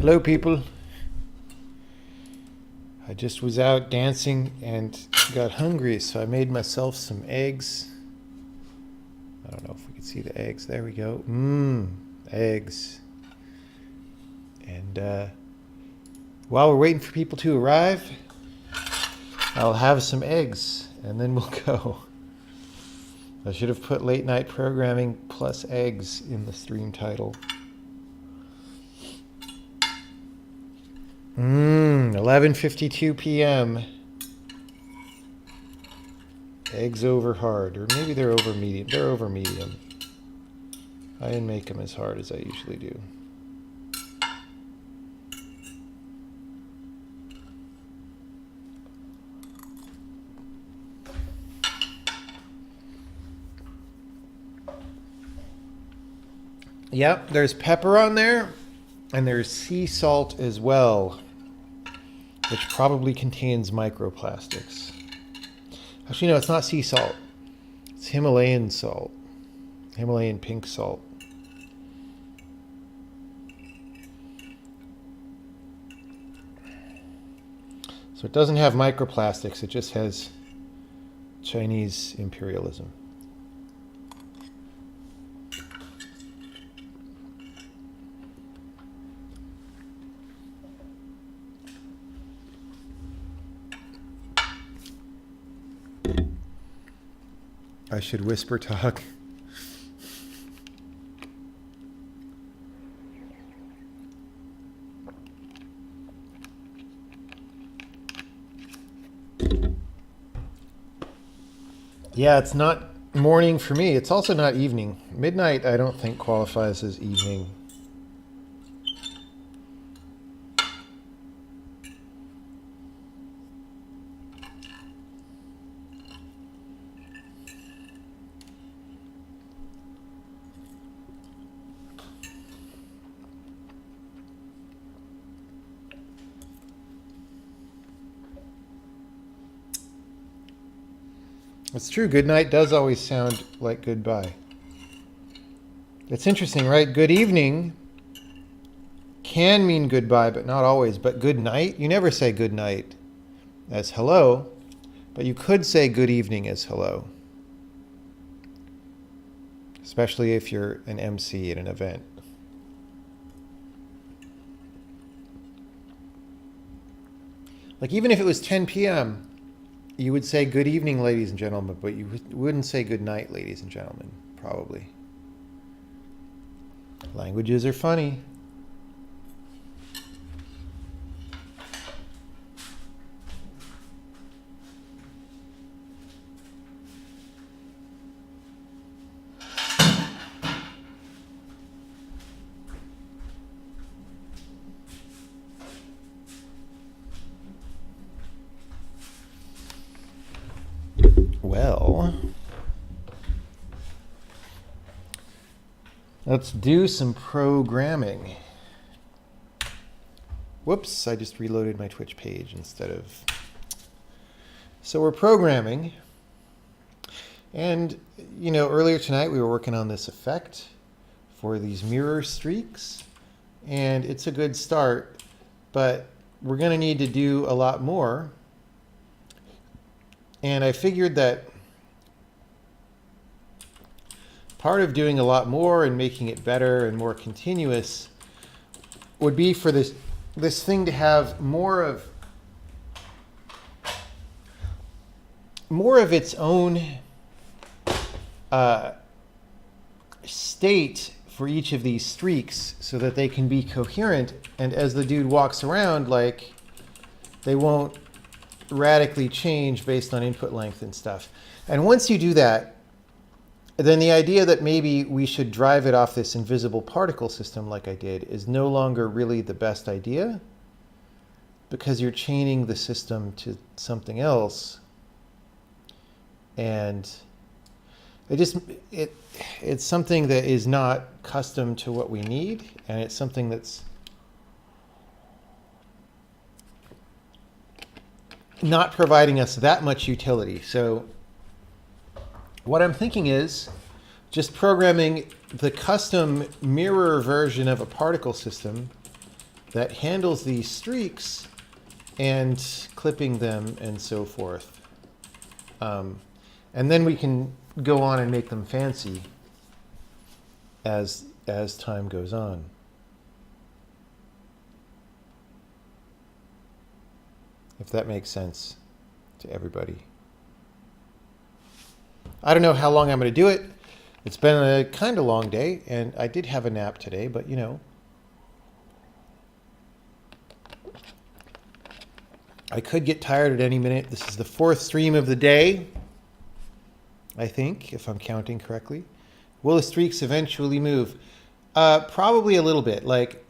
Hello, people. I just was out dancing and got hungry, so I made myself some eggs. I don't know if we can see the eggs. There we go. Eggs. And while we're waiting for people to arrive, I'll have some eggs, and then we'll go. I should have put late night programming plus eggs in the stream title. 11:52 p.m. Eggs over hard, or maybe they're over medium. They're over medium. I didn't make them as hard as I usually do. Yep, there's pepper on there, and there's sea salt as well, which probably contains microplastics. Actually, no, it's not sea salt. It's Himalayan salt. Himalayan pink salt. So it doesn't have microplastics, it just has Chinese imperialism. I should whisper talk. Yeah, it's not morning for me. It's also not evening. Midnight, I don't think qualifies as evening. It's true, good night does always sound like goodbye. It's interesting, right? Good evening can mean goodbye, but not always. But good night, you never say good night as hello, but you could say good evening as hello. Especially if you're an MC at an event. Like even if it was 10 p.m., you would say good evening, ladies and gentlemen, but you wouldn't say good night, ladies and gentlemen, probably. Languages are funny. Well, let's do some programming. Whoops, I just reloaded my Twitch page instead of... So we're programming. And, you know, earlier tonight we were working on this effect for these mirror streaks. And it's a good start, but we're going to need to do a lot more. And I figured that part of doing a lot more and making it better and more continuous would be for this thing to have more of its own state for each of these streaks so that they can be coherent, and as the dude walks around, like, they won't radically change based on input length and stuff. And once you do that, then the idea that maybe we should drive it off this invisible particle system like I did is no longer really the best idea, because you're chaining the system to something else. And it's something that is not custom to what we need, and it's something that's not providing us that much utility. So what I'm thinking is just programming the custom mirror version of a particle system that handles these streaks and clipping them and so forth. And then we can go on and make them fancy as time goes on. If that makes sense to everybody. I don't know how long I'm going to do it. It's been a kind of long day, and I did have a nap today, but you know, I could get tired at any minute. This is the 4th stream of the day, I think, if I'm counting correctly. Will the streaks eventually move? Probably a little bit. Like,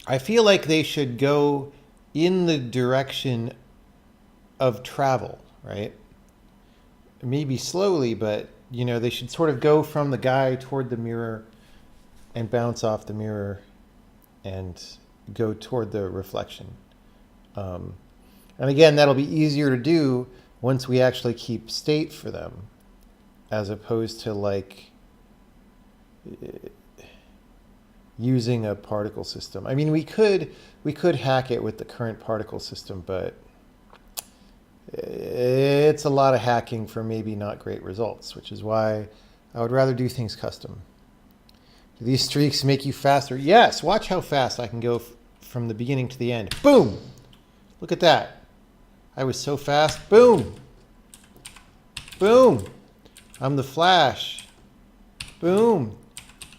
I feel like they should go in the direction of travel, right? Maybe slowly, but you know, they should sort of go from the guy toward the mirror and bounce off the mirror and go toward the reflection. And again, that'll be easier to do once we actually keep state for them, as opposed to like using a particle system. I mean, we could hack it with the current particle system, but it's a lot of hacking for maybe not great results, which is why I would rather do things custom. Do these streaks make you faster? Yes. Watch how fast I can go from the beginning to the end. Boom. Look at that. I was so fast. Boom. Boom. I'm the Flash. Boom.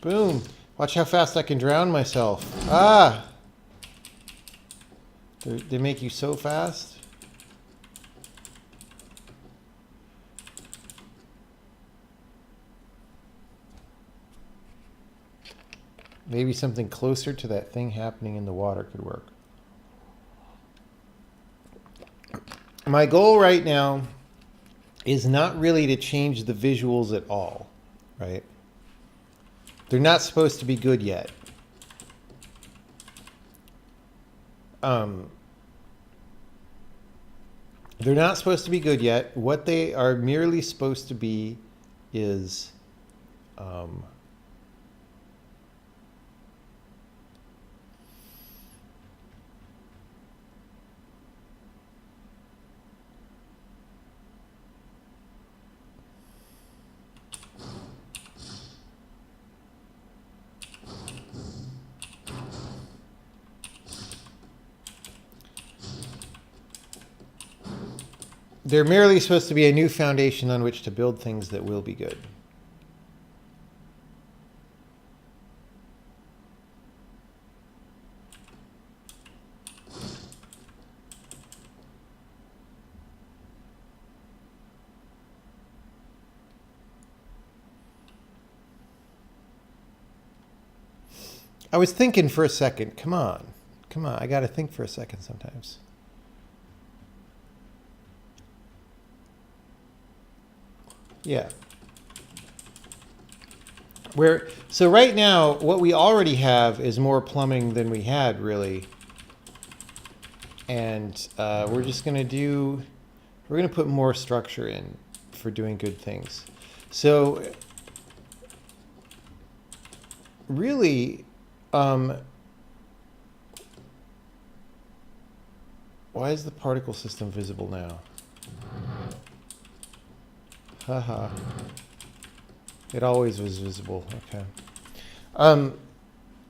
Boom. Watch how fast I can drown myself. Ah. They make you so fast. Maybe something closer to that thing happening in the water could work. My goal right now is not really to change the visuals at all, right? They're not supposed to be good yet. They're not supposed to be good yet. What they are merely supposed to be is they're merely supposed to be a new foundation on which to build things that will be good. I was thinking for a second. Come on. I got to think for a second sometimes. Yeah. So right now, what we already have is more plumbing than we had, really. And we're just going to put more structure in for doing good things. So really, why is the particle system visible now? Haha. It always was visible. Okay.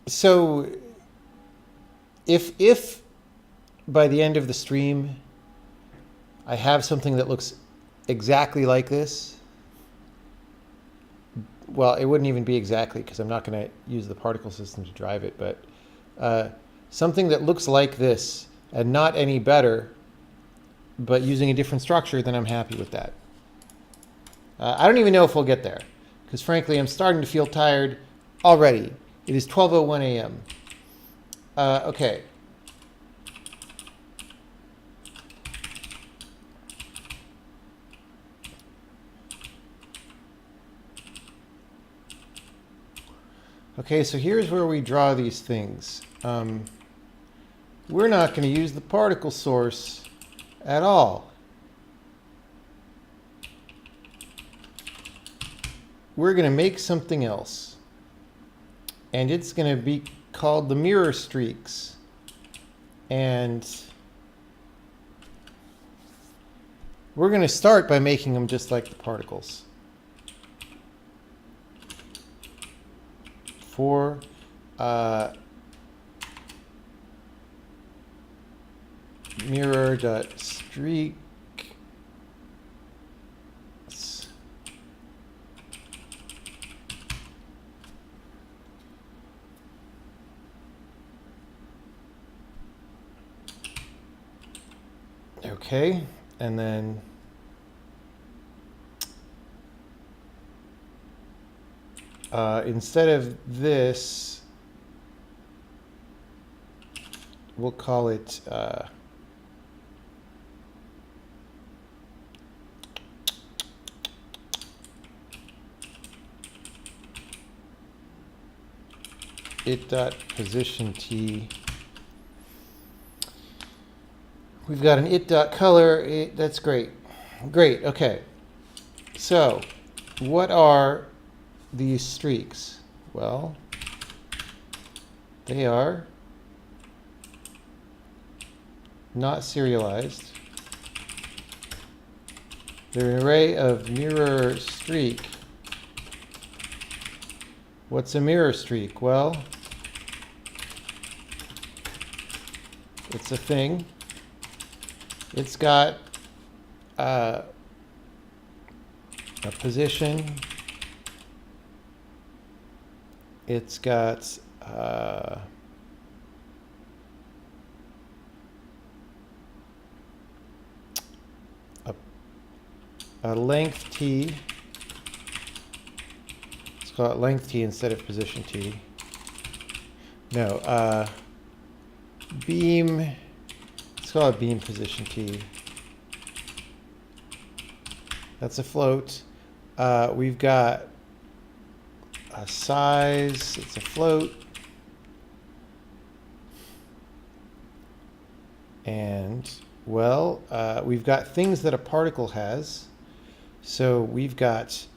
So if by the end of the stream I have something that looks exactly like this, well, it wouldn't even be exactly because I'm not going to use the particle system to drive it, but something that looks like this and not any better, but using a different structure, then I'm happy with that. I don't even know if we'll get there, because frankly, I'm starting to feel tired already. It is 12:01 a.m. Okay. Okay, so here's where we draw these things. We're not going to use the particle source at all. We're going to make something else. And it's going to be called the mirror streaks. And we're going to start by making them just like the particles. For mirror.streak. Okay, and then instead of this, we'll call it it.position_t. We've got an it.color. That's great. Great. Okay. So what are these streaks? Well, they are not serialized. They're an array of mirror streak. What's a mirror streak? Well, it's a thing. It's got a position. It's got a length t. Let's call it length t instead of position t. No, beam. Let's call it beam position t. That's a float. We've got a size. It's a float. And, well, we've got things that a particle has. So we've got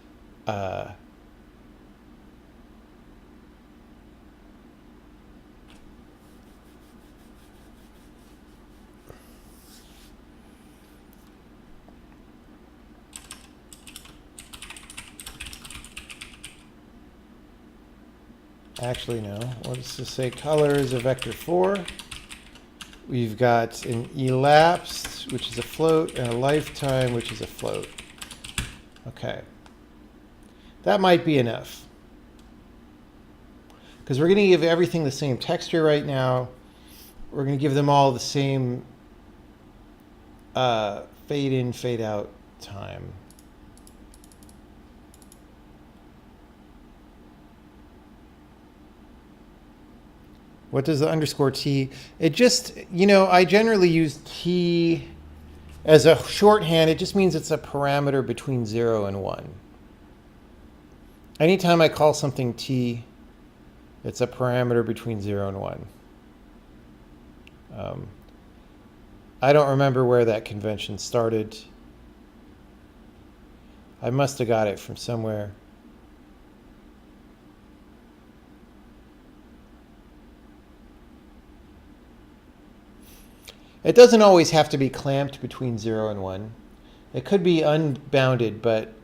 actually, no. Let's just say color is a vector 4. We've got an elapsed, which is a float, and a lifetime, which is a float. Okay. That might be enough. Because we're going to give everything the same texture right now. We're going to give them all the same fade in, fade out time. What does the underscore t? It just, you know, I generally use t as a shorthand. It just means it's a parameter between 0 and 1. Anytime I call something t, it's a parameter between 0 and 1. I don't remember where that convention started. I must have got it from somewhere. It doesn't always have to be clamped between 0 and 1. It could be unbounded, but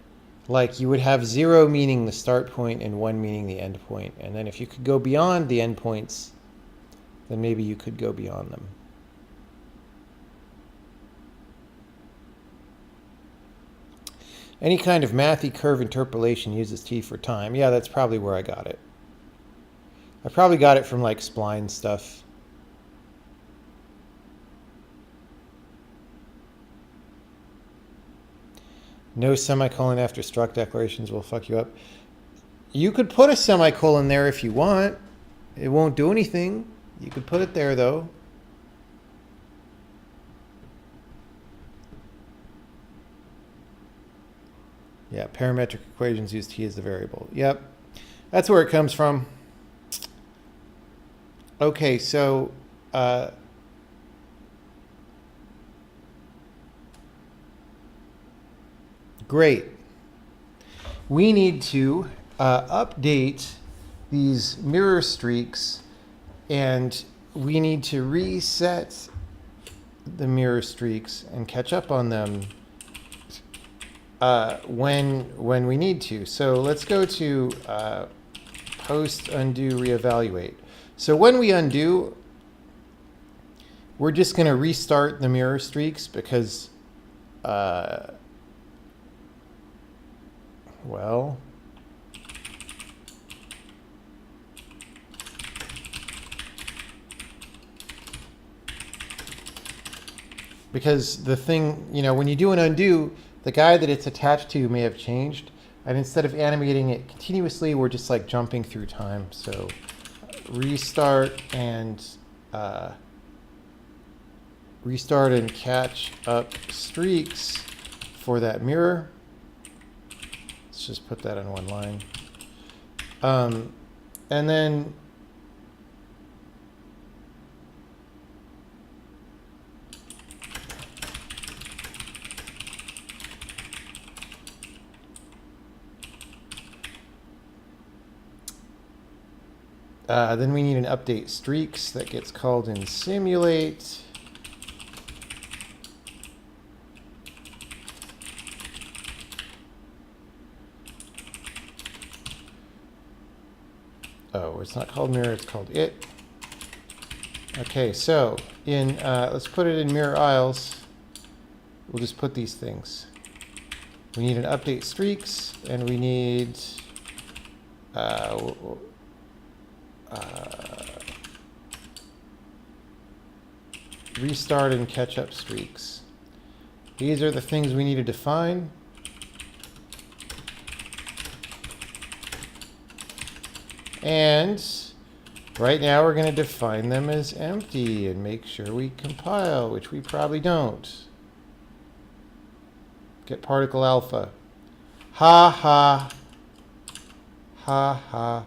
like you would have 0 meaning the start point and 1 meaning the end point. And then if you could go beyond the end points, then maybe you could go beyond them. Any kind of mathy curve interpolation uses t for time. Yeah, that's probably where I got it. I probably got it from like spline stuff. No semicolon after struct declarations will fuck you up. You could put a semicolon there if you want. It won't do anything. You could put it there though. Yeah, parametric equations use t as the variable. Yep, that's where it comes from. Okay, so great. We need to update these mirror streaks, and we need to reset the mirror streaks and catch up on them when we need to. So let's go to post, undo, reevaluate. So when we undo, we're just going to restart the mirror streaks because, well, because the thing, you know, when you do an undo, the guy that it's attached to may have changed. And instead of animating it continuously, we're just like jumping through time. So restart and catch up streaks for that mirror. Let's just put that on one line. And then we need an update streaks that gets called in simulate. Oh, it's not called mirror, it's called it. Okay, so in let's put it in mirror aisles. We'll just put these things. We need an update streaks, and we need restart and catch up streaks. These are the things we need to define. And right now we're going to define them as empty and make sure we compile, which we probably don't. Get particle alpha. Ha ha. Ha ha.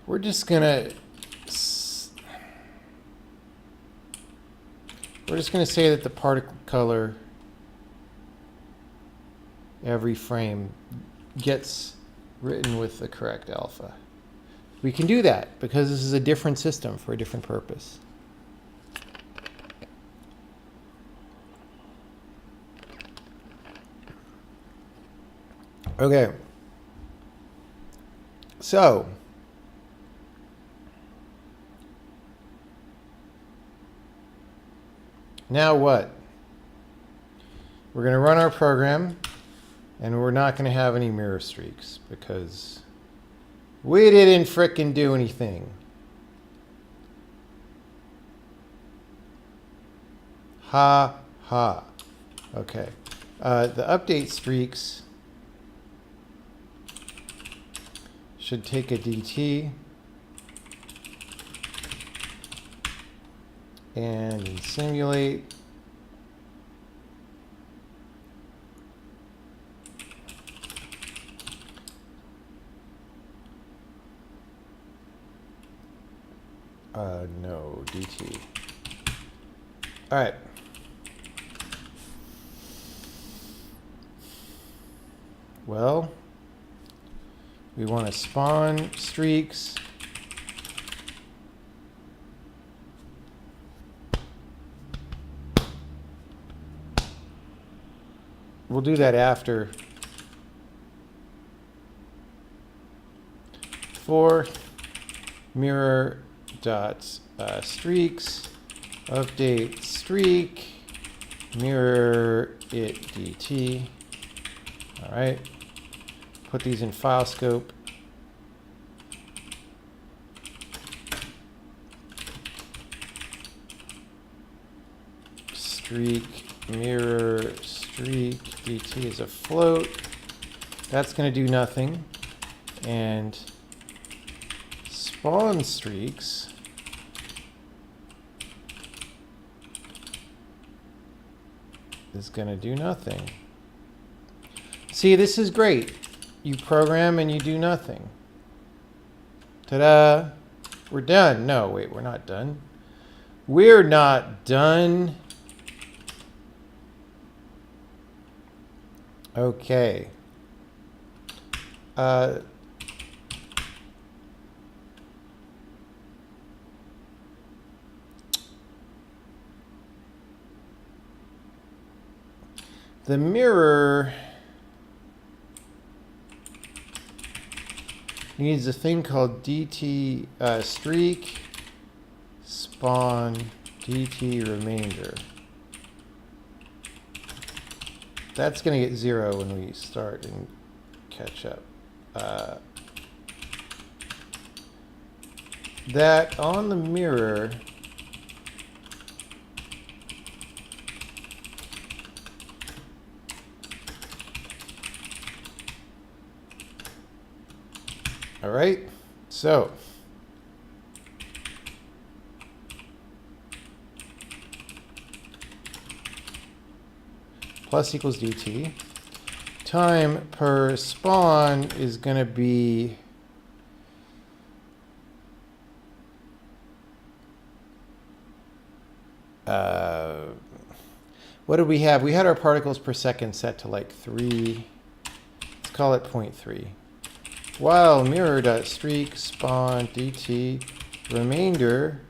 We're just gonna say that the particle color every frame gets written with the correct alpha. We can do that because this is a different system for a different purpose. Okay. So now what? We're going to run our program, and we're not going to have any mirror streaks because we didn't frickin' do anything. Ha ha. Okay. The update streaks should take a DT and simulate. No, DT. All right. Well, we want to spawn streaks. We'll do that after. For mirror dot streaks update streak mirror it DT. All right. Put these in file scope. Streak mirror streak DT is a float. That's going to do nothing. And spawn streaks is going to do nothing. See, this is great. You program and you do nothing. Ta-da. We're done. No, wait, we're not done. We're not done. Okay. The mirror needs a thing called DT streak spawn DT remainder. That's going to get 0 when we start and catch up. That on the mirror all right, so plus equals dt. Time per spawn is going to be what did we have? We had our particles per second set to like 3. Let's call it 0.3. While mirror.streak spawn dt remainder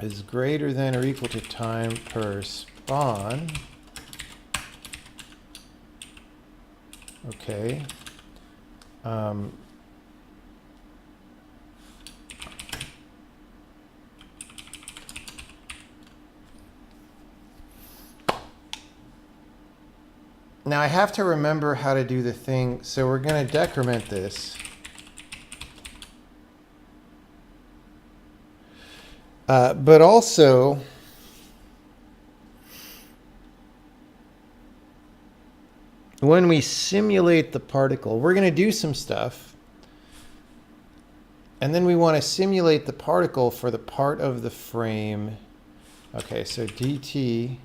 is greater than or equal to time per spawn. Okay. Now I have to remember how to do the thing, so we're going to decrement this. But also, when we simulate the particle, we're going to do some stuff. And then we want to simulate the particle for the part of the frame. Okay, so dt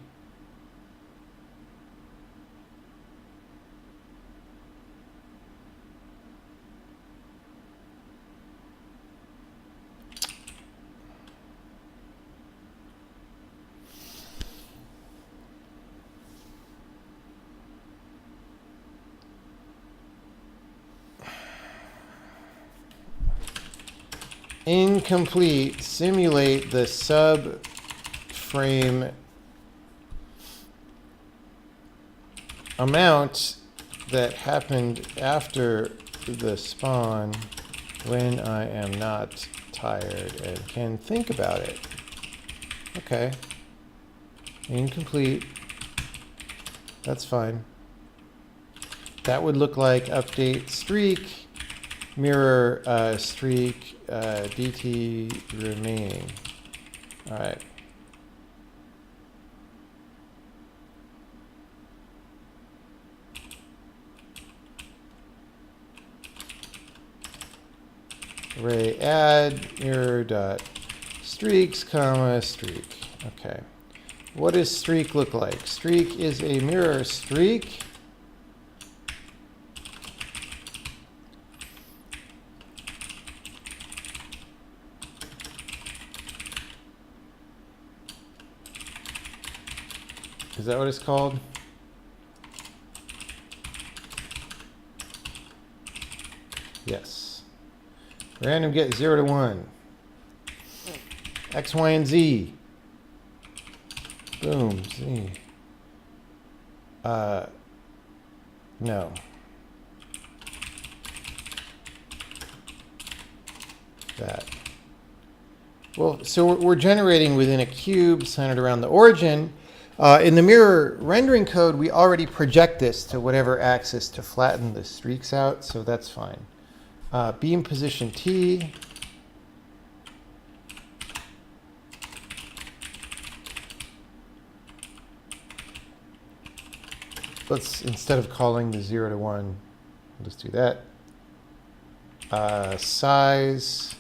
incomplete, simulate the subframe amount that happened after the spawn when I am not tired and can think about it. Okay. Incomplete. That's fine. That would look like update streak, mirror streak, dt remaining. All right. Array add mirror dot streaks comma streak. Okay. What does streak look like? Streak is a mirror streak. Is that what it's called? Yes. Random get 0 to 1. X, Y, and Z. Boom. Z. No. That. Well, so we're generating within a cube centered around the origin. In the mirror rendering code, we already project this to whatever axis to flatten the streaks out, so that's fine. Beam position T. Let's, instead of calling the 0 to 1, let's do that. Size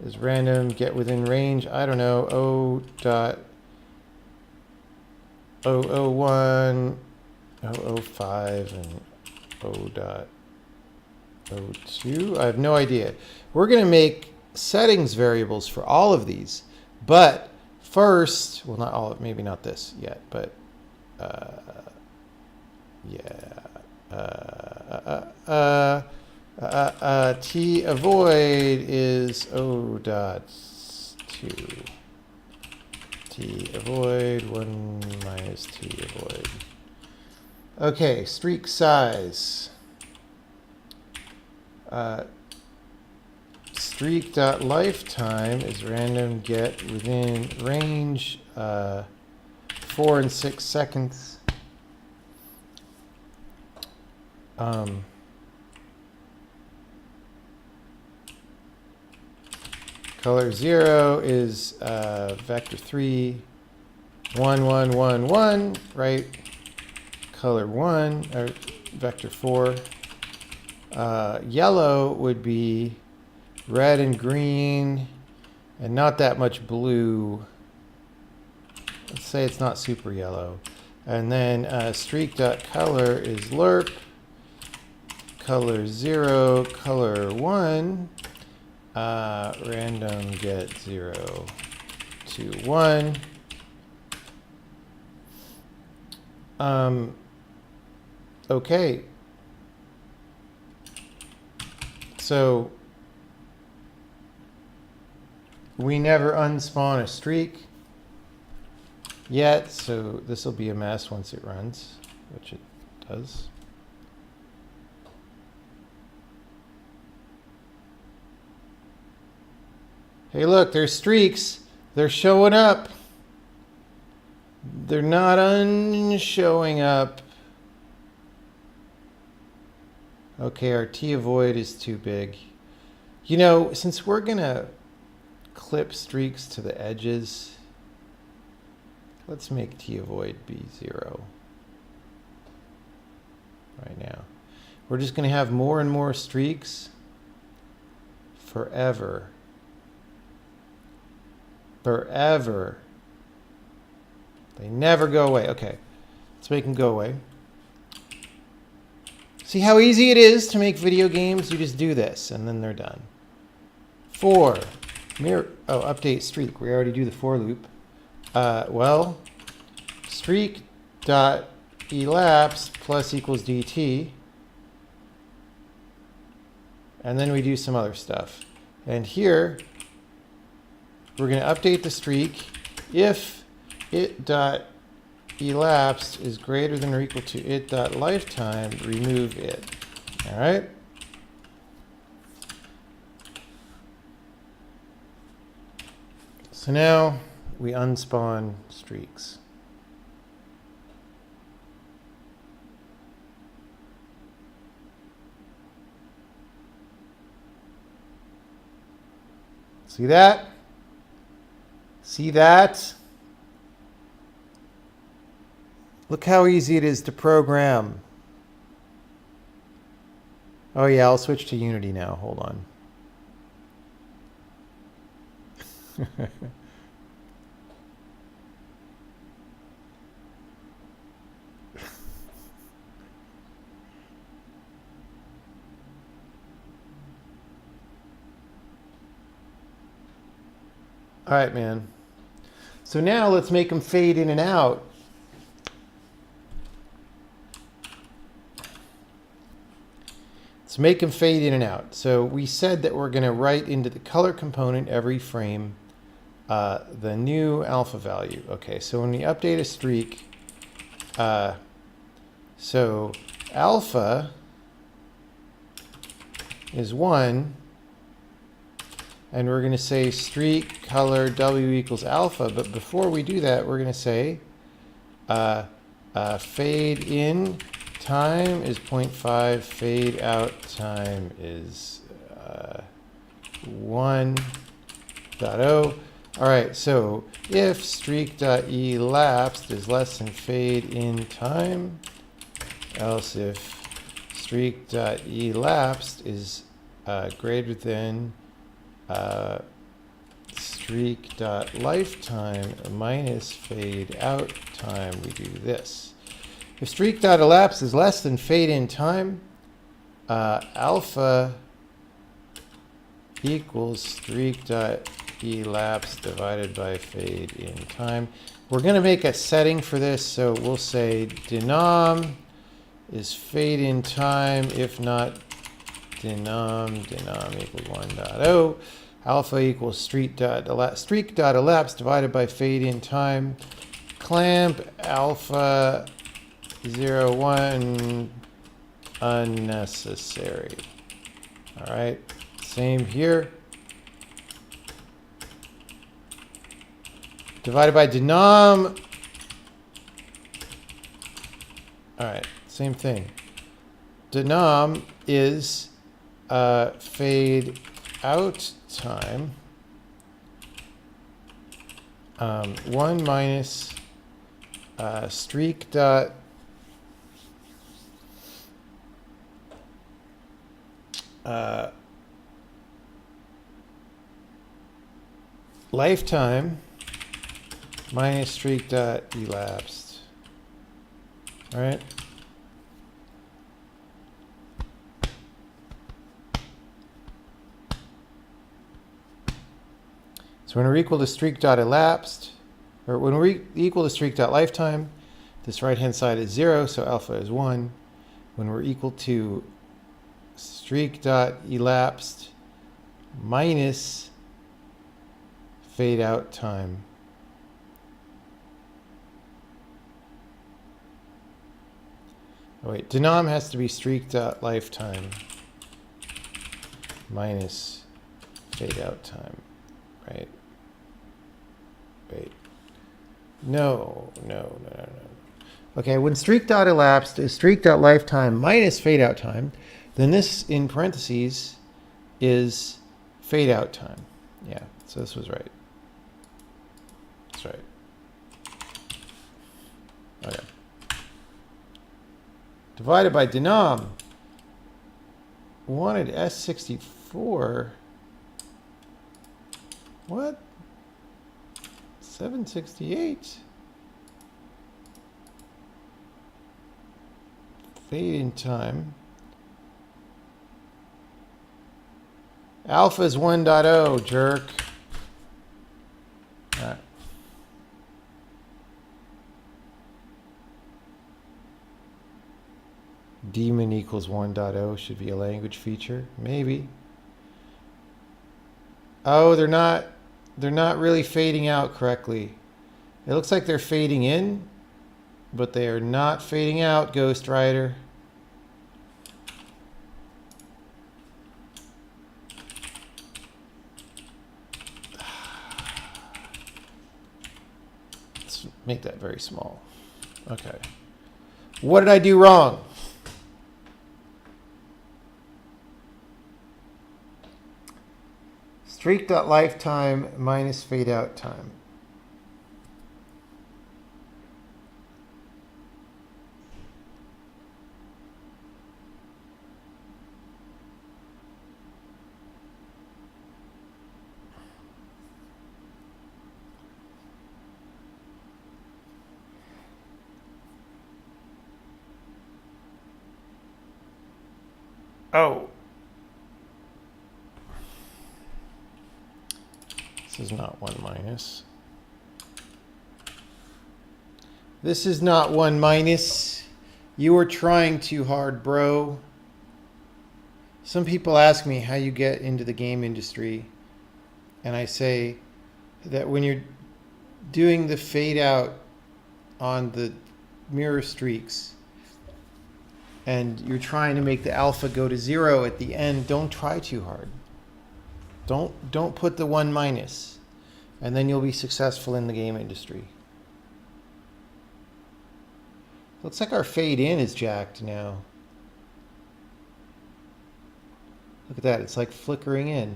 is random, get within range, I don't know, O dot 001, 005, and 0.02. I have no idea. We're going to make settings variables for all of these. But first, well, not all, maybe not this yet, but T avoid is O.2. T avoid 1 minus T avoid. Okay, streak size. Streak.lifetime is random get within range 4 and 6 seconds. Color 0 is vector 3, 1, 1, 1, 1, right? Color 1, or vector 4. Yellow would be red and green, and not that much blue. Let's say it's not super yellow. And then streak.color is lerp. Color 0, color 1. Random get 0 to 1. Okay. So we never unspawn a streak yet, so this will be a mess once it runs, which it does. Hey, look, there's streaks. They're showing up. They're not unshowing up. Okay, our T avoid is too big. You know, since we're going to clip streaks to the edges, let's make T avoid be 0 right now. We're just going to have more and more streaks forever. Forever. They never go away. Okay, let's make them go away. See how easy it is to make video games? You just do this, and then they're done. 4. Update streak. We already do the for loop. Well, streak dot elapsed plus equals dt. And then we do some other stuff. And here, we're going to update the streak if it dot elapsed is greater than or equal to it dot lifetime, remove it. All right. So now we unspawn streaks. See that? See that? Look how easy it is to program. Oh yeah, I'll switch to Unity now. Hold on. All right, man. So now let's make them fade in and out. Let's make them fade in and out. So we said that we're going to write into the color component every frame the new alpha value. Okay, so when we update a streak, so alpha is 1, and we're going to say streak color W equals alpha. But before we do that, we're going to say fade in time is 0.5, fade out time is 1.0. All right, so if streak.elapsed is less than fade in time, else if streak.elapsed is greater than streak dot lifetime minus fade out time, we do this. If streak dot elapsed is less than fade in time, alpha equals streak dot elapsed divided by fade in time. We're going to make a setting for this, so we'll say denom is fade in time, if not denom equals 1.0. Alpha equals streak dot elapsed divided by fade in time. Clamp alpha 0, 1 unnecessary. All right, same here. Divided by denom. All right, same thing. Denom is fade out time. 1 minus streak dot lifetime minus streak dot elapsed. All right. So when we're equal to streak dot elapsed, or when we're equal to streak dot lifetime, this right hand side is 0, so alpha is 1. When we're equal to streak dot elapsed minus fade out time, oh wait, denom has to be streak dot lifetime minus fade out time, right? Wait. No. Okay, when streak dot elapsed is streak dot lifetime minus fade out time, then this in parentheses is fade out time. Yeah, so this was right. That's right. Okay. Divided by denom. Wanted S64. What? 768. Fade in time. Alpha is 1.0, jerk. All right. Daemon equals 1.0 should be a language feature, maybe. Oh, they're not really fading out correctly. It looks like they're fading in, but they are not fading out, Ghost Rider. Let's make that very small. Okay. What did I do wrong? Streak.lifetime minus fade out time. Oh. This is not 1 minus. This is not 1 minus. You are trying too hard, bro. Some people ask me how you get into the game industry. And I say that when you're doing the fade out on the mirror streaks and you're trying to make the alpha go to 0 at the end, don't try too hard. Don't put the 1 minus, and then you'll be successful in the game industry. Looks like our fade in is jacked now. Look at that, it's like flickering in.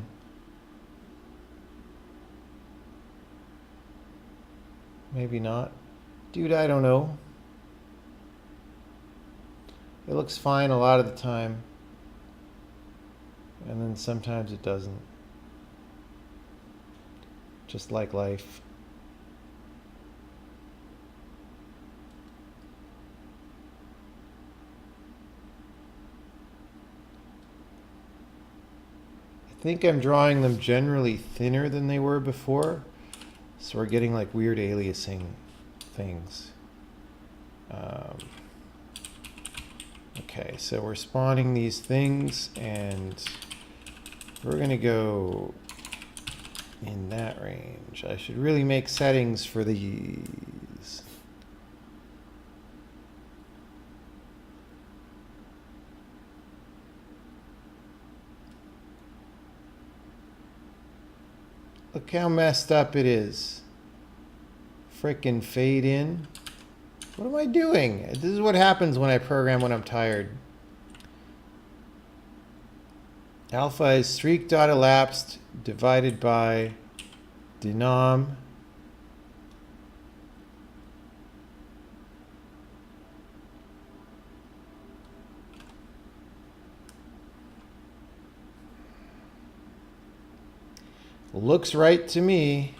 Maybe not. Dude, I don't know. It looks fine a lot of the time, and then sometimes it doesn't. just like life. I think I'm drawing them generally thinner than they were before, so we're getting like weird aliasing things. Okay, so we're spawning these things, and we're gonna go in that range. I should really make settings for these. Look how messed up it is. Frickin' fade in. What am I doing? This is what happens when I program when I'm tired. Alpha is streak.elapsed divided by denom. Looks right to me.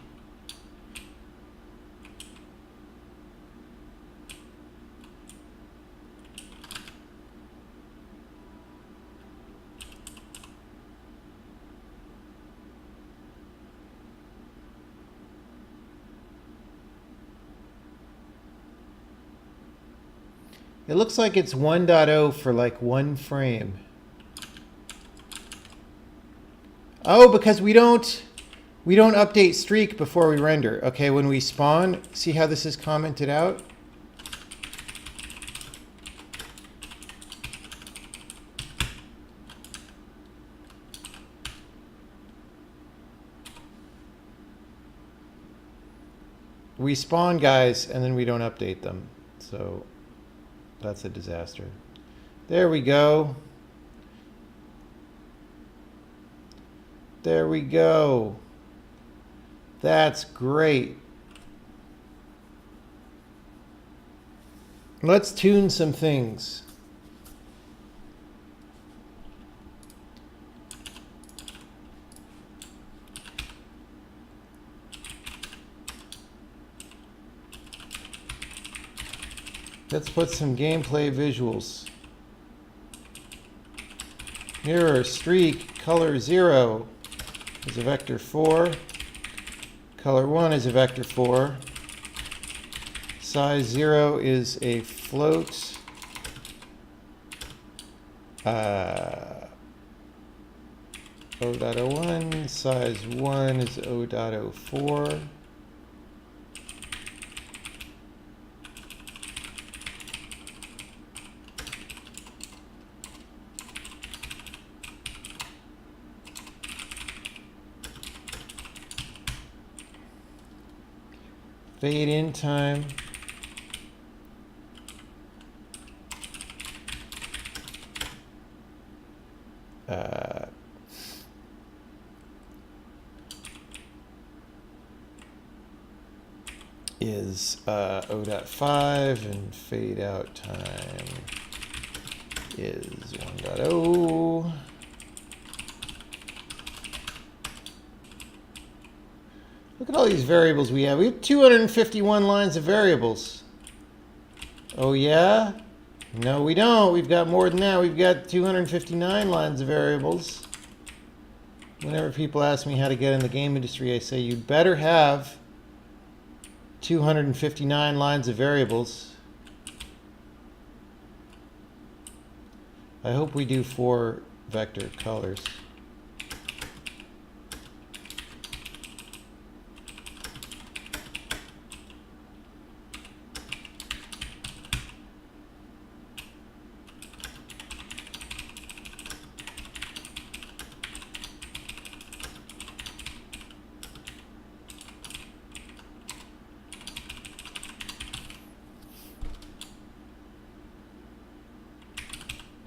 It looks like it's 1.0 for like one frame. Oh, because we don't update streak before we render. Okay, when we spawn, see how this is commented out? We spawn guys and then we don't update them. So that's a disaster. There we go. There we go. That's great. Let's tune some things. Let's put some gameplay visuals. Mirror, streak, color 0 is a vector 4. Color 1 is a vector 4. Size 0 is a float. O.01. Size 1 is O.04. Fade in time. Is O.5 and fade out time is 1.0. Look at all these variables we have. We have 251 lines of variables. Oh yeah? No, we don't. We've got more than that. We've got 259 lines of variables. Whenever people ask me how to get in the game industry, I say you better have 259 lines of variables. I hope we do 4 vector colors.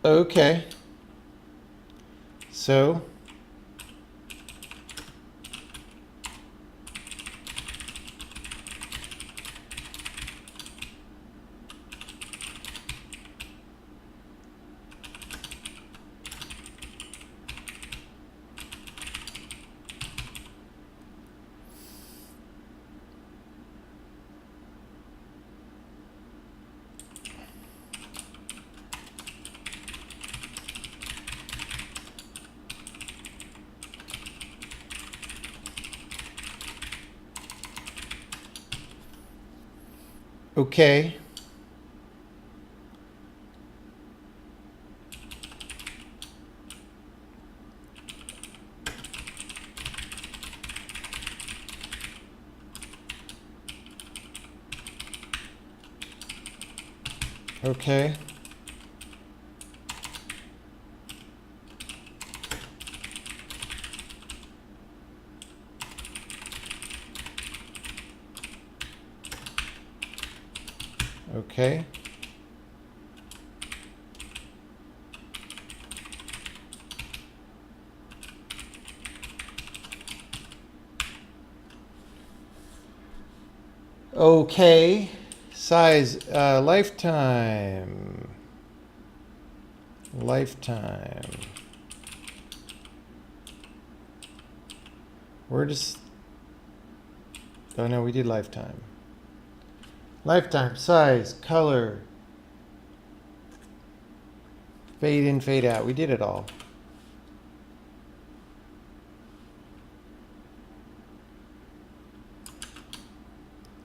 Okay. So Okay. Okay. Okay. Okay. Size, lifetime. Lifetime. We're just, oh no, we did lifetime. Lifetime, size, color, fade in, fade out. We did it all.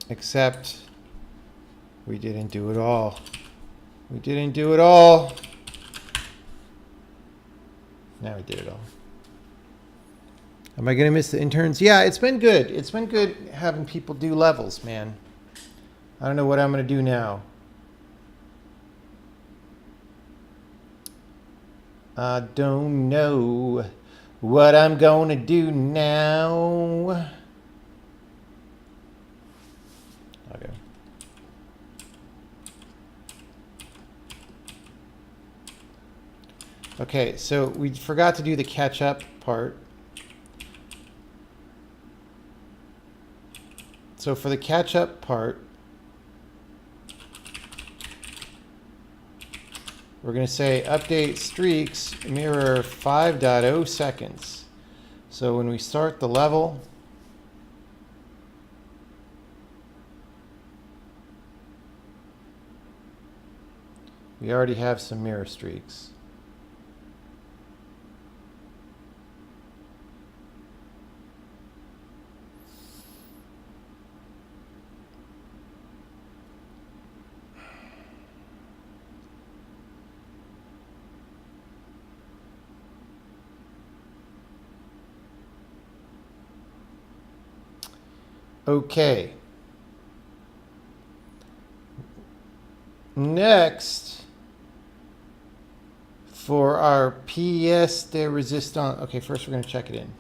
Except we didn't do it all. We didn't do it all. Now we did it all. Am I going to miss the interns? Yeah, it's been good. It's been good having people do levels, man. I don't know what I'm going to do now. I don't know what I'm going to do now. Okay. Okay, so we forgot to do the catch up part. So for the catch up part, we're going to say update streaks mirror 5.0 seconds. So when we start the level, we already have some mirror streaks. Okay. Next, for our pièce de résistance. Okay, first we're going to check it in.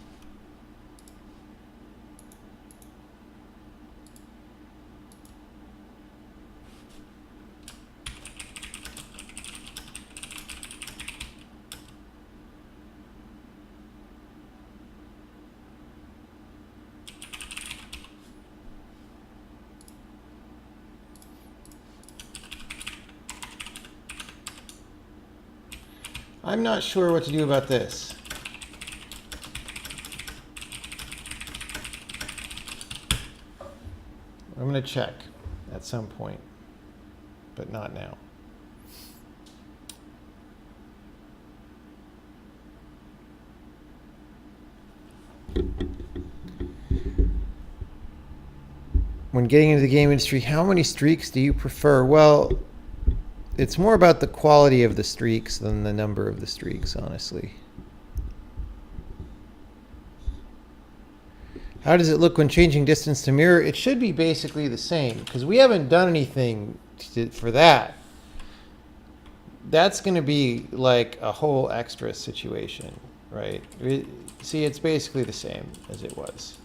I'm not sure what to do about this. I'm going to check at some point, but not now. When getting into the game industry, how many streaks do you prefer? Well, it's more about the quality of the streaks than the number of the streaks, honestly. How does it look when changing distance to mirror? It should be basically the same, because we haven't done anything for that. That's going to be like a whole extra situation, right? See, it's basically the same as it was.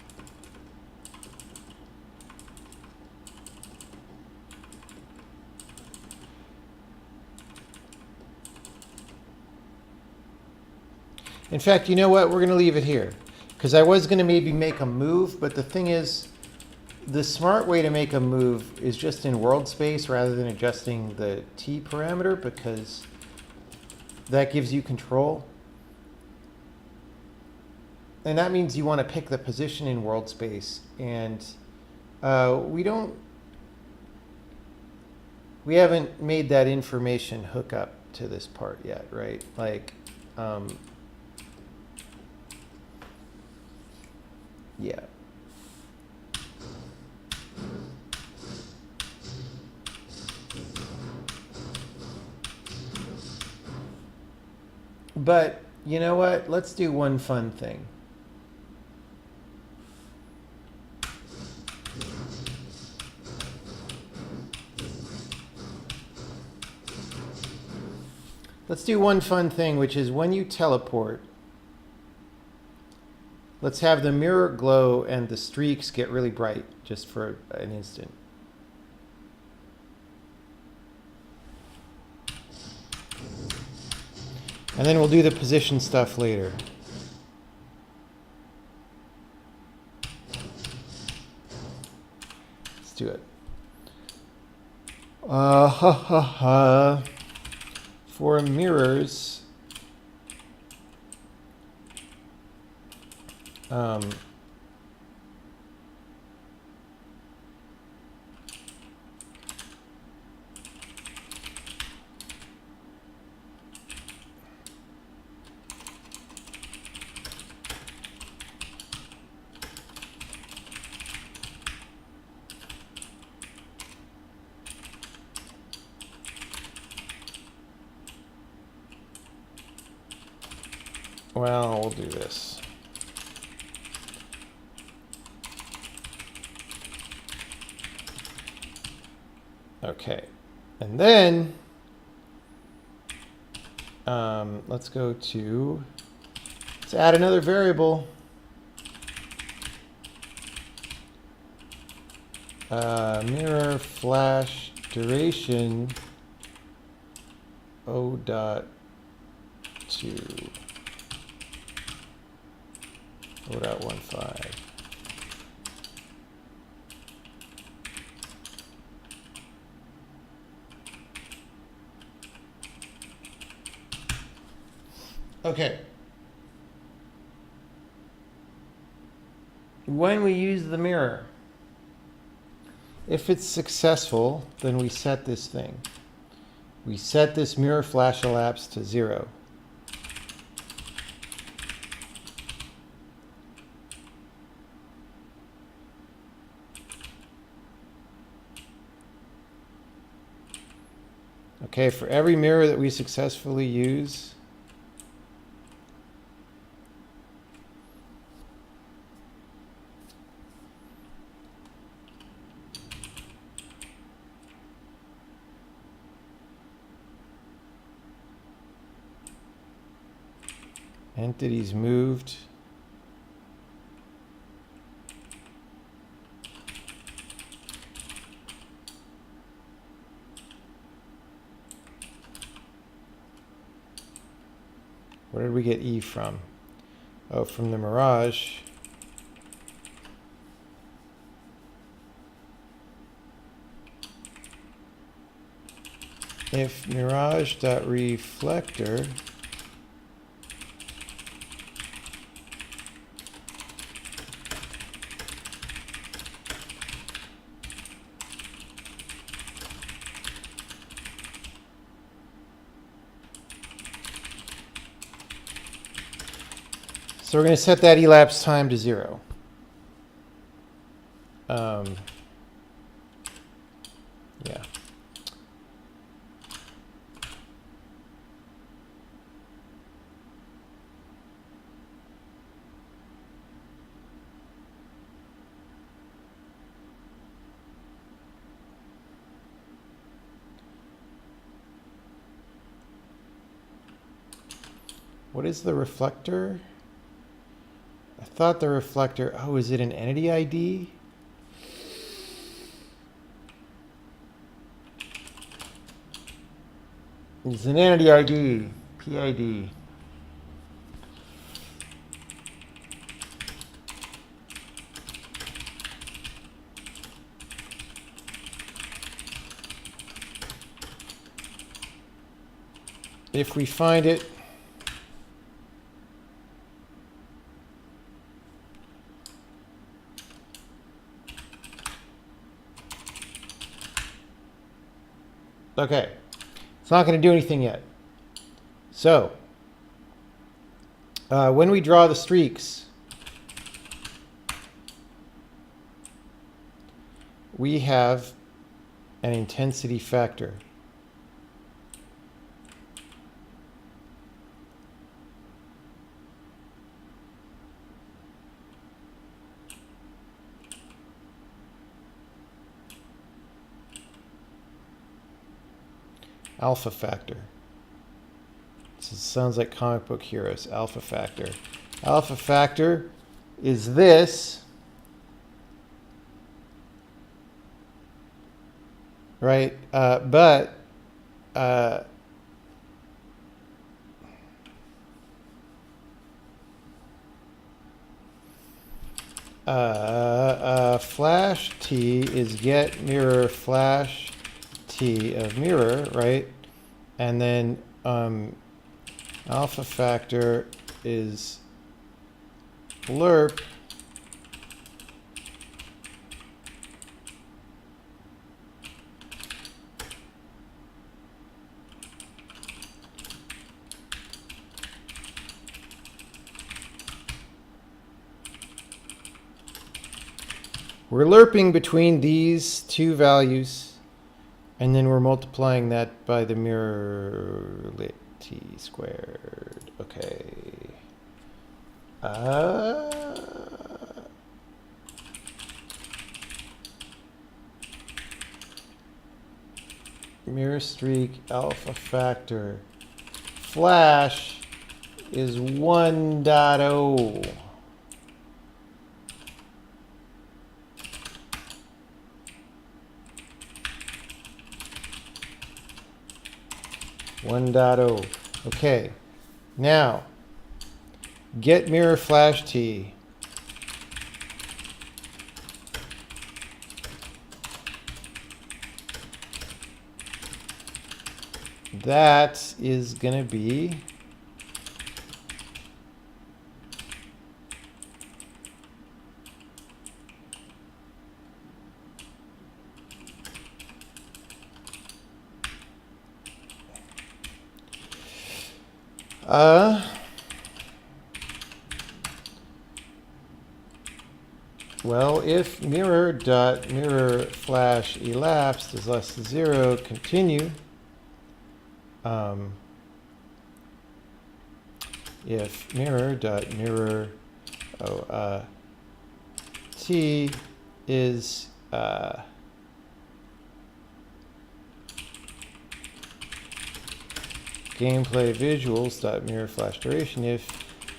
In fact, you know what? We're going to leave it here. Because I was going to maybe make a move, but the thing is, the smart way to make a move is just in world space rather than adjusting the T parameter, because that gives you control. And that means you want to pick the position in world space. And we haven't made that information hook up to this part yet, right? Like, yeah. But you know what? Let's do one fun thing. Let's do one fun thing, which is when you teleport, let's have the mirror glow and the streaks get really bright just for an instant. And then we'll do the position stuff later. Let's do it. For mirrors, well, we'll do this. Okay, and then let's go to, let's add another variable. Mirror flash duration O dot 2 0.15. Okay. When we use the mirror, if it's successful, then we set this thing. We set this mirror flash elapse to 0. Okay, for every mirror that we successfully use, entities moved. Where did we get E from? Oh, from the Mirage. If Mirage.reflector so we're going to set that elapsed time to 0. Yeah. What is the reflector? I thought the reflector, oh, is it an entity ID? It's an entity ID, PID. If we find it, okay, it's not going to do anything yet. So, when we draw the streaks, we have an intensity factor. Alpha factor. This sounds like comic book heroes. Alpha factor. Alpha factor is this. Right? Flash t is get mirror flash t of mirror, right? And then alpha factor is lerp we're lerping between these two values, and then we're multiplying that by the mirror lit t squared. Okay. Mirror streak alpha factor flash is 1.0. Okay, now get mirror flash t. That is going to be well, if mirror dot mirror flash elapsed is less than 0, continue. If mirror dot mirror t is gameplay visuals dot mirror flash duration, if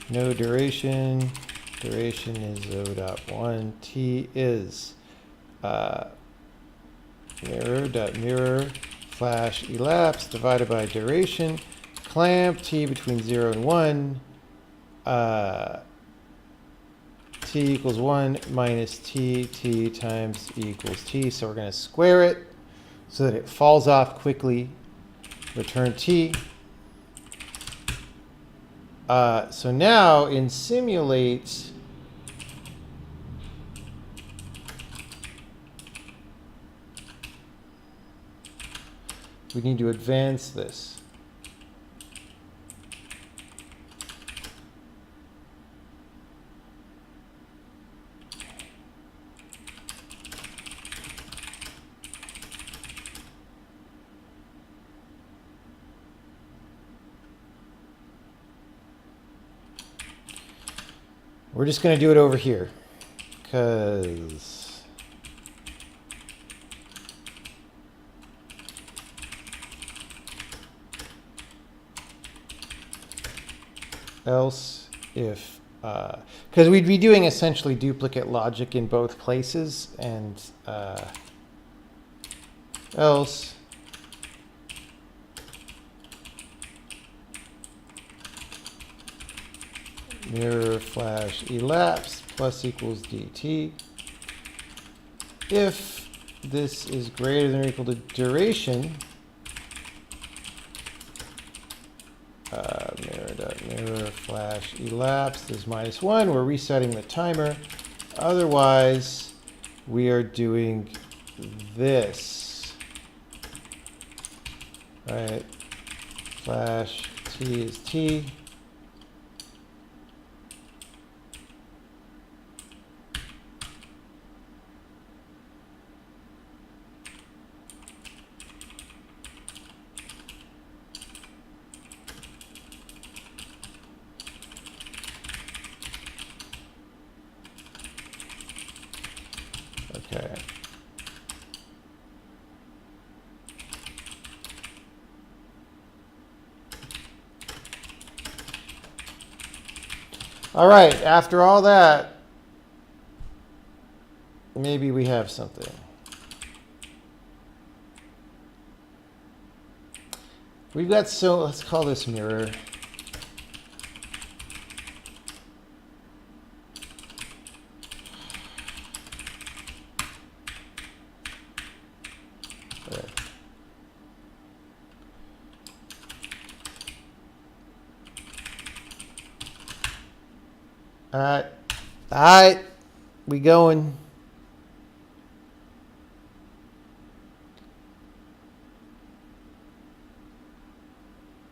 no duration is 0.1, t is mirror dot mirror flash elapsed divided by duration, clamp t between 0 and 1, t equals 1 minus t times e equals t. So we're going to square it so that it falls off quickly. Return t. So now in simulate, we need to advance this. We're just going to do it over here because else if because we'd be doing essentially duplicate logic in both places, and else mirror flash elapsed plus equals dt. If this is greater than or equal to duration, mirror flash elapsed is -1. We're resetting the timer. Otherwise, we are doing this. Right? Flash t is t. Okay. All right, after all that, maybe we have something. We've got, so let's call this mirror. All right, we going.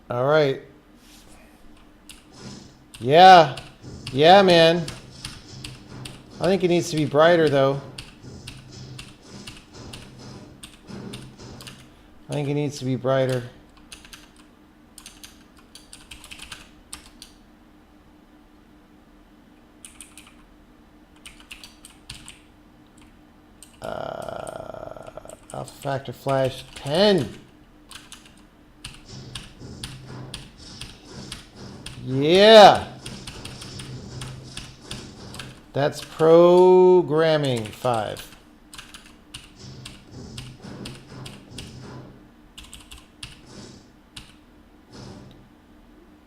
All right. Yeah, man. I think it needs to be brighter, though. I think it needs to be brighter. Alpha factor flash 10. Yeah. That's programming 5.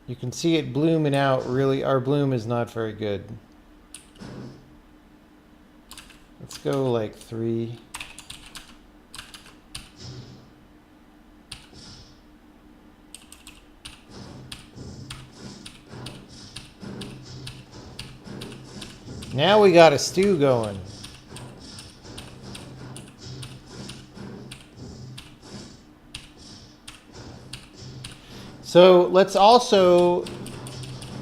You can see it blooming out really. Our bloom is not very good. Let's go like 3. Now we got a stew going. So let's also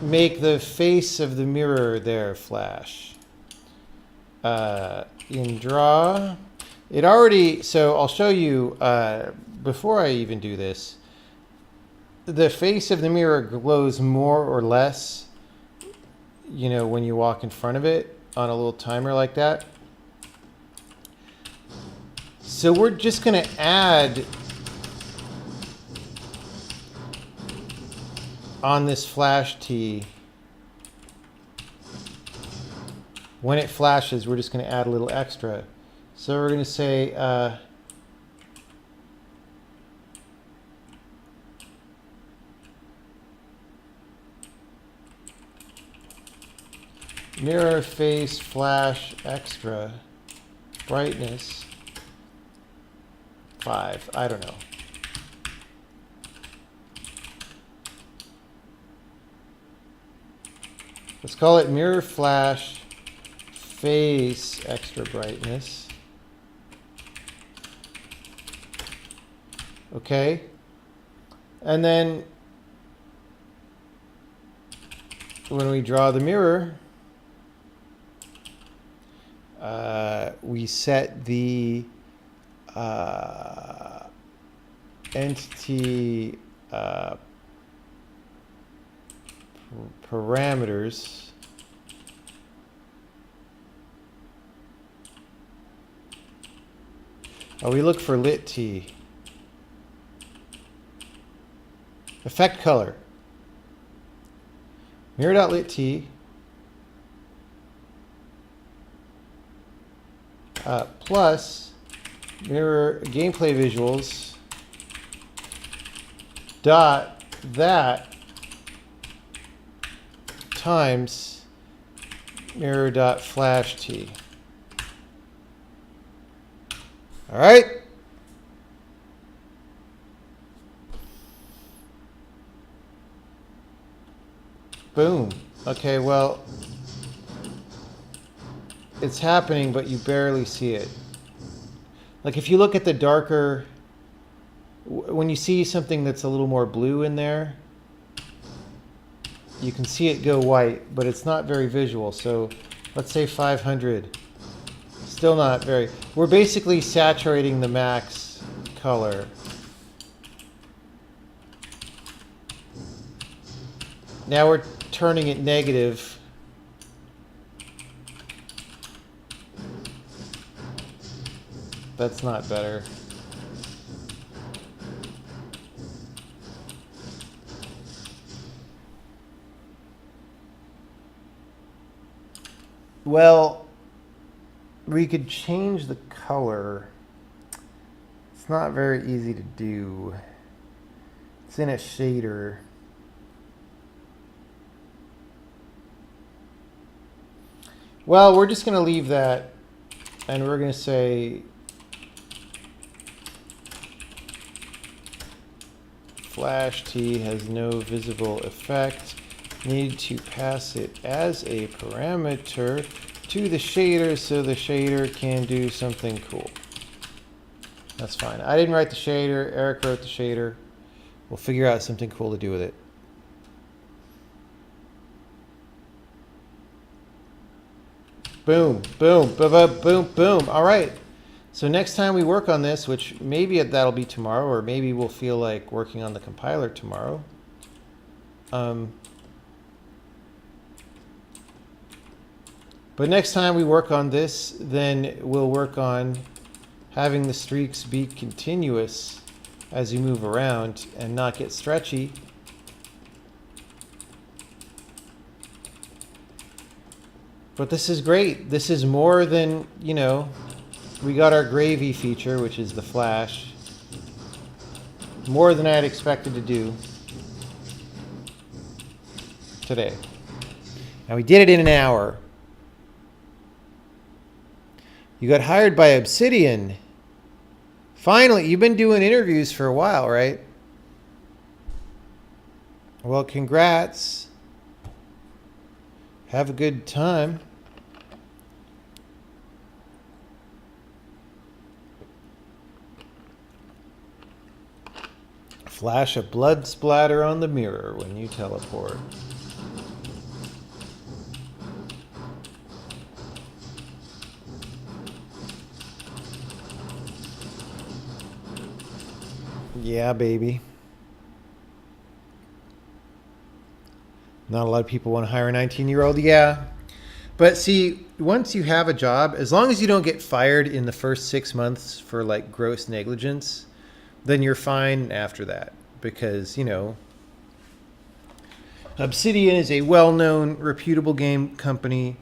make the face of the mirror there flash. In draw, it already, so I'll show you, before I even do this, the face of the mirror glows more or less, you know, when you walk in front of it on a little timer like that. So we're just going to add on this flash T. When it flashes, we're just going to add a little extra. So we're going to say mirror face flash extra brightness 5. I don't know. Let's call it mirror flash face extra brightness. Okay. And then when we draw the mirror, we set the entity parameters. Oh, we look for lit T. Effect color. Mirror.lit T. Plus mirror gameplay visuals dot that times mirror dot flash T. All right. Boom. Okay, well, it's happening, but you barely see it. Like if you look at the darker, when you see something that's a little more blue in there, you can see it go white, but it's not very visual. So let's say 500. Still not very. We're basically saturating the max color. Now we're turning it negative. That's not better. Well, we could change the color. It's not very easy to do. It's in a shader. Well, we're just going to leave that, and we're going to say flash T has no visible effect. Need to pass it as a parameter to the shader so the shader can do something cool. That's fine. I didn't write the shader. Eric wrote the shader. We'll figure out something cool to do with it. Boom, boom, boom, boom, boom. All right. So next time we work on this, which maybe that'll be tomorrow, or maybe we'll feel like working on the compiler tomorrow. But next time we work on this, then we'll work on having the streaks be continuous as you move around and not get stretchy. But this is great. This is more than, you know, we got our gravy feature, which is the flash. More than I had expected to do today. Now we did it in an hour. You got hired by Obsidian. Finally, you've been doing interviews for a while, right? Well, congrats. Have a good time. Flash a blood splatter on the mirror when you teleport. Yeah, baby. Not a lot of people want to hire a 19-year-old. Yeah. But see, once you have a job, as long as you don't get fired in the first 6 months for like gross negligence, then you're fine after that. Because, you know, Obsidian is a well-known, reputable game company.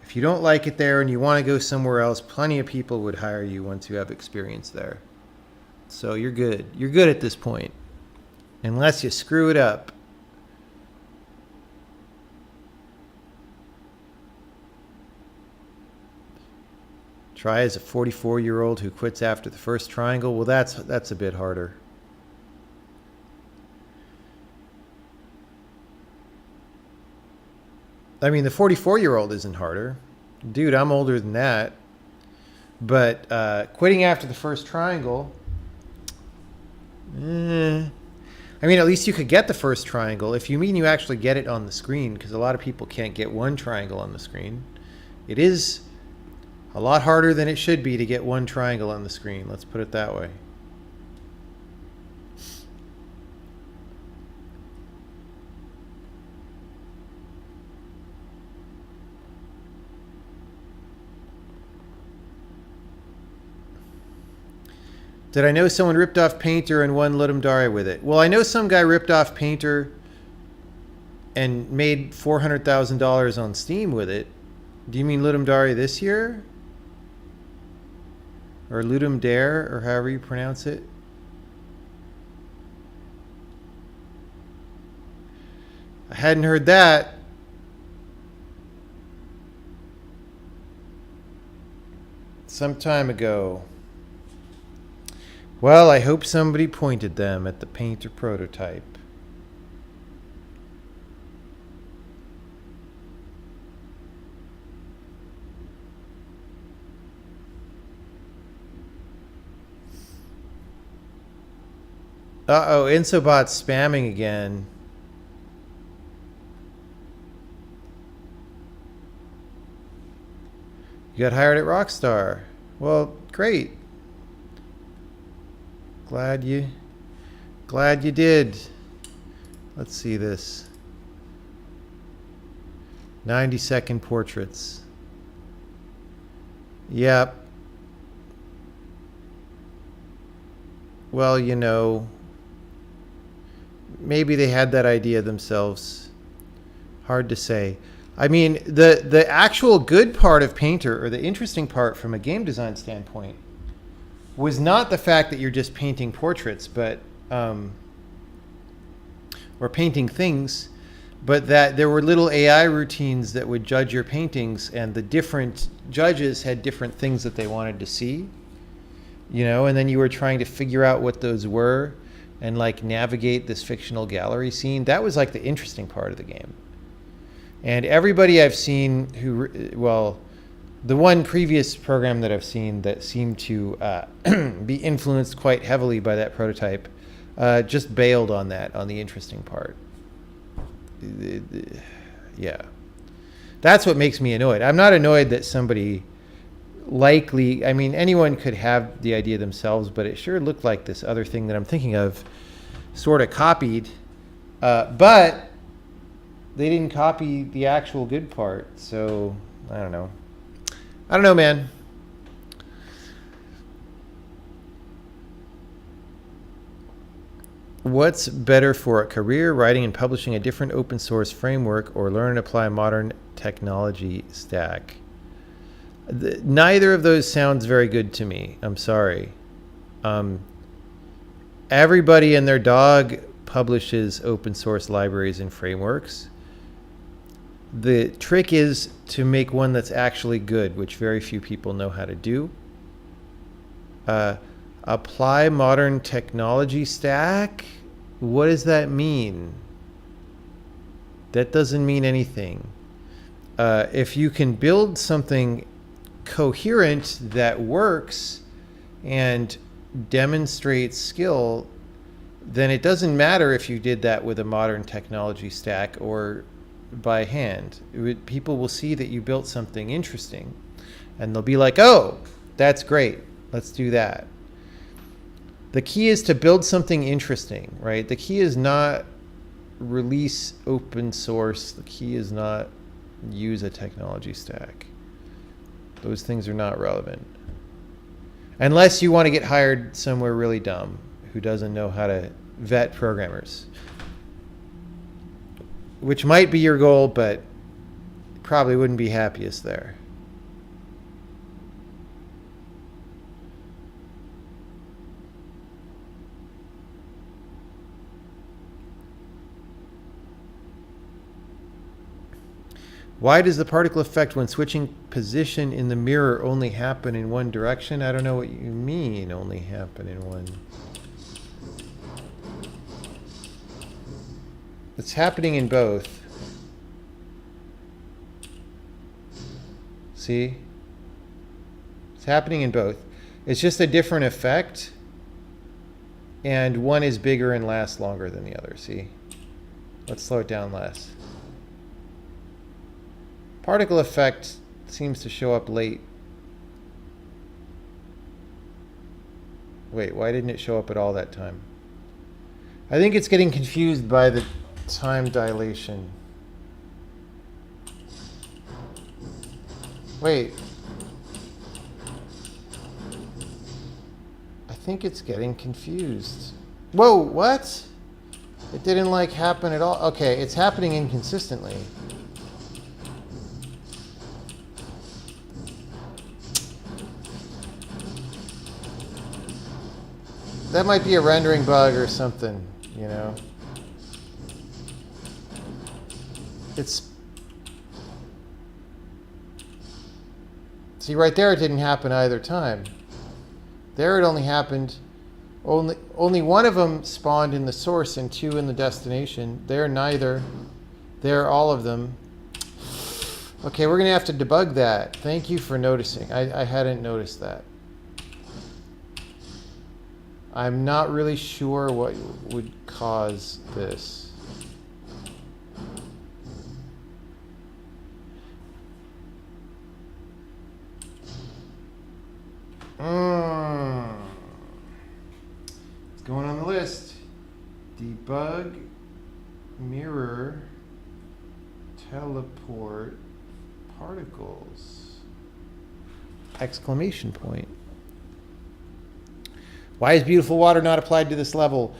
If you don't like it there and you want to go somewhere else, plenty of people would hire you once you have experience there. So you're good. You're good at this point. Unless you screw it up. Try as a 44-year-old who quits after the first triangle. Well, that's a bit harder. I mean, the 44-year-old isn't harder. Dude, I'm older than that. But quitting after the first triangle... I mean, at least you could get the first triangle. If you mean you actually get it on the screen, because a lot of people can't get one triangle on the screen. It is a lot harder than it should be to get one triangle on the screen. Let's put it that way. Did I know someone ripped off Painter and won Ludum Dare with it? Well, I know some guy ripped off Painter and made $400,000 on Steam with it. Do you mean Ludum Dare this year? Or Ludum Dare, or however you pronounce it? I hadn't heard that. Some time ago. Well, I hope somebody pointed them at the Painter prototype. Uh-oh, Insobot's spamming again. You got hired at Rockstar. Well, great. Glad you did. Let's see this. 90-second portraits. Yep. Well, you know, maybe they had that idea themselves. Hard to say. I mean, the actual good part of Painter, or the interesting part from a game design standpoint, was not the fact that you're just painting portraits, but or painting things, but that there were little AI routines that would judge your paintings, and the different judges had different things that they wanted to see, you know, and then you were trying to figure out what those were and like navigate this fictional gallery scene. That was like the interesting part of the game. And everybody I've seen well, the one previous program that I've seen that seemed to be influenced quite heavily by that prototype just bailed on that, on the interesting part. Yeah. That's what makes me annoyed. I'm not annoyed that somebody likely, I mean, anyone could have the idea themselves, but it sure looked like this other thing that I'm thinking of sort of copied, but they didn't copy the actual good part. So I don't know, man. What's better for a career, writing and publishing a different open source framework, or learn and apply a modern technology stack? Neither of those sounds very good to me. I'm sorry. Everybody and their dog publishes open source libraries and frameworks. The trick is to make one that's actually good, which very few people know how to do. Apply modern technology stack? What does that mean? That doesn't mean anything. If you can build something coherent that works and demonstrates skill, then it doesn't matter if you did that with a modern technology stack or by hand. People will see that you built something interesting and they'll be like, oh, that's great, let's do that. The key is to build something interesting, right? The key is not release open source. The key is not use a technology stack. Those things are not relevant. Unless you want to get hired somewhere really dumb who doesn't know how to vet programmers. Which might be your goal, but probably wouldn't be happiest there. Why does the particle effect when switching position in the mirror only happen in one direction? I don't know what you mean, only happen in one. It's happening in both. See? It's happening in both. It's just a different effect, and one is bigger and lasts longer than the other. See? Let's slow it down less. Particle effect seems to show up late. Wait, why didn't it show up at all that time? I think it's getting confused by the time dilation. Wait. I think it's getting confused. Whoa, what? It didn't like happen at all. Okay, it's happening inconsistently. That might be a rendering bug or something, you know. See, right there it didn't happen either time. There it only happened, only one of them spawned in the source and two in the destination. There neither. There all of them. Okay, we're gonna have to debug that. Thank you for noticing. I hadn't noticed that. I'm not really sure what would cause this. It's going on the list. Debug, mirror, teleport, particles. Exclamation point. Why is beautiful water not applied to this level?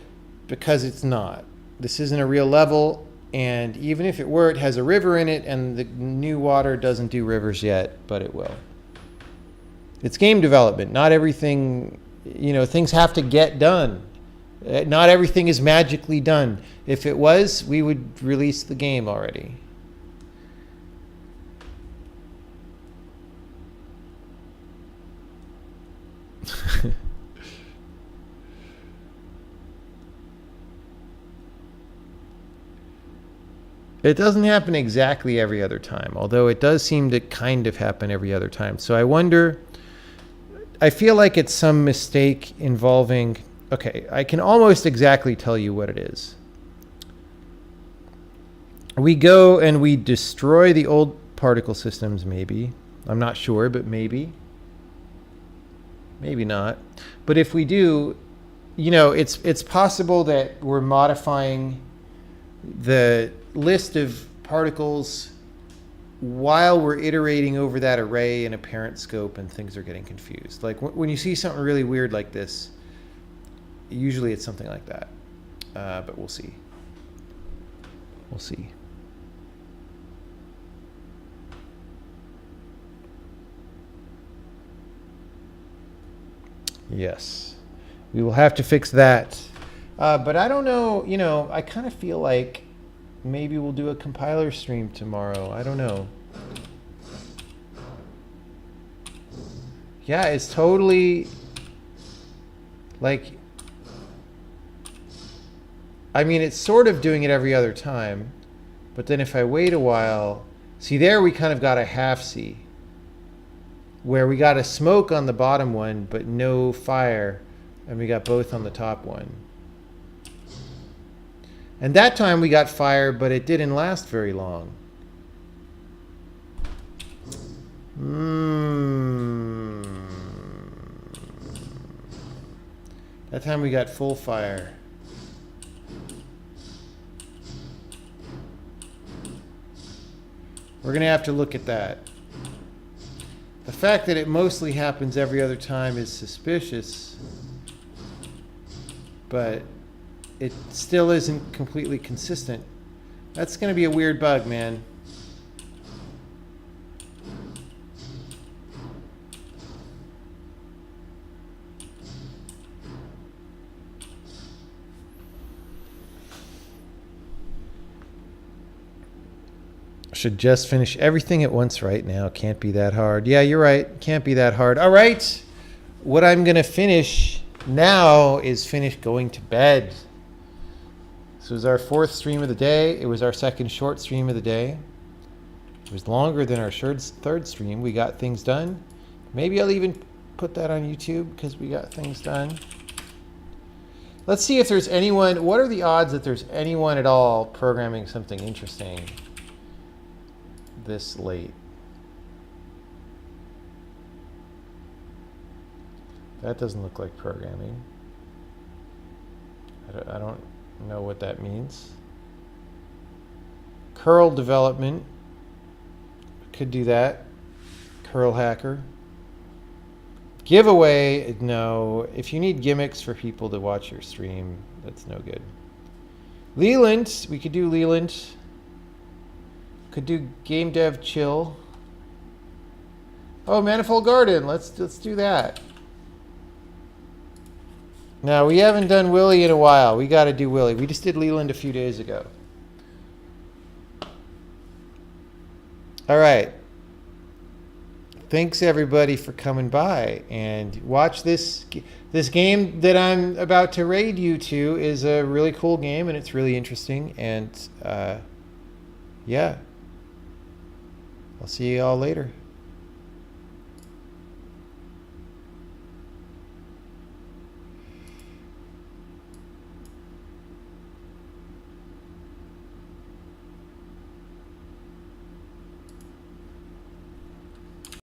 Because it's not. This isn't a real level. And even if it were, it has a river in it, and the new water doesn't do rivers yet, but it will. It's game development. Not everything, things have to get done. Not everything is magically done. If it was, we would release the game already. It doesn't happen exactly every other time, although it does seem to kind of happen every other time. So I wonder, I feel like it's some mistake involving, okay, I can almost exactly tell you what it is. We go and we destroy the old particle systems, maybe. I'm not sure, but maybe. Maybe not. But if we do, it's possible that we're modifying the list of particles while we're iterating over that array in a parent scope, and things are getting confused. Like when you see something really weird like this, usually it's something like that. But we'll see. We'll see. Yes, we will have to fix that. But I don't know, I kind of feel like maybe we'll do a compiler stream tomorrow. I don't know. Yeah, it's totally like, I mean, it's sort of doing it every other time, but then if I wait a while, see there we kind of got a half C, where we got a smoke on the bottom one, but no fire, and we got both on the top one. And that time we got fire, but it didn't last very long. That time we got full fire. We're going to have to look at that. The fact that it mostly happens every other time is suspicious, but it still isn't completely consistent. That's going to be a weird bug, man. Should just finish everything at once right now. Can't be that hard. Yeah, you're right. Can't be that hard. All right. What I'm going to finish now is finish going to bed. This was our 4th stream of the day. It was our 2nd short stream of the day. It was longer than our 3rd stream. We got things done. Maybe I'll even put that on YouTube because we got things done. Let's see if there's anyone. What are the odds that there's anyone at all programming something interesting this late? That doesn't look like programming. I don't know what that means. Curl development. Could do that. Curl hacker. Giveaway. No. If you need gimmicks for people to watch your stream, that's no good. Leland. We could do Leland. Could do game dev chill. Oh, Manifold Garden. Let's do that. Now, we haven't done Willy in a while. We got to do Willy. We just did Leland a few days ago. All right. Thanks, everybody, for coming by. And watch this. This game that I'm about to raid you to is a really cool game, and it's really interesting. And, yeah. I'll see you all later.